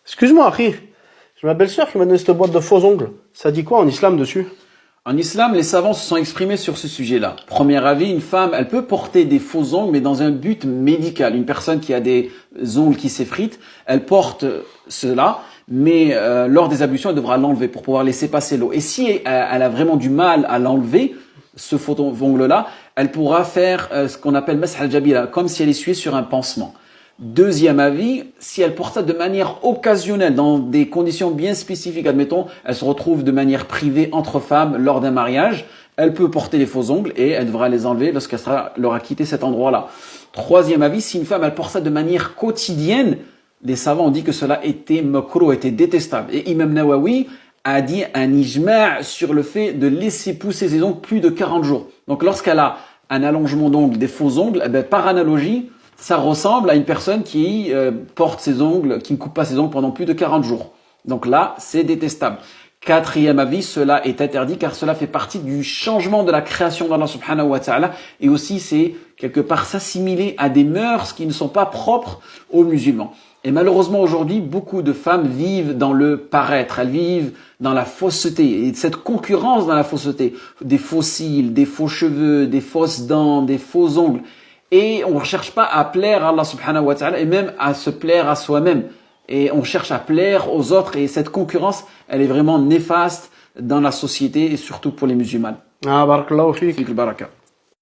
Excuse-moi, Akhi. J'ai ma belle-sœur qui m'a donné cette boîte de faux ongles. Ça dit quoi en islam dessus? En islam, les savants se sont exprimés sur ce sujet-là. Premier avis, une femme, elle peut porter des faux ongles, mais dans un but médical. Une personne qui a des ongles qui s'effritent, elle porte cela, mais lors des ablutions, elle devra l'enlever pour pouvoir laisser passer l'eau. Et si elle a vraiment du mal à l'enlever, ce faux ongle-là, elle pourra faire ce qu'on appelle masah al-jabila, comme si elle essuyait sur un pansement. Deuxième avis, si elle porte ça de manière occasionnelle, dans des conditions bien spécifiques, admettons, elle se retrouve de manière privée entre femmes lors d'un mariage, elle peut porter les faux ongles et elle devra les enlever lorsqu'elle aura quitté cet endroit-là. Troisième avis, si une femme elle porte ça de manière quotidienne, les savants ont dit que cela était makruh, était détestable. Et Imam Nawawi a dit un ijma' sur le fait de laisser pousser ses ongles plus de 40 jours. Donc lorsqu'elle a un allongement d'ongles, des faux ongles, eh bien, par analogie, ça ressemble à une personne qui porte ses ongles, qui ne coupe pas ses ongles pendant plus de 40 jours. Donc là, c'est détestable. Quatrième avis, cela est interdit car cela fait partie du changement de la création d'Allah subhanahu wa ta'ala et aussi c'est quelque part s'assimiler à des mœurs qui ne sont pas propres aux musulmans. Et malheureusement aujourd'hui, beaucoup de femmes vivent dans le paraître, elles vivent dans la fausseté et cette concurrence dans la fausseté, des faux cils, des faux cheveux, des fausses dents, des faux ongles. Et on ne cherche pas à plaire à Allah subhanahu wa ta'ala et même à se plaire à soi-même. Et on cherche à plaire aux autres et cette concurrence, elle est vraiment néfaste dans la société et surtout pour les musulmans. Ah, barakallahu fik. Fik al baraka.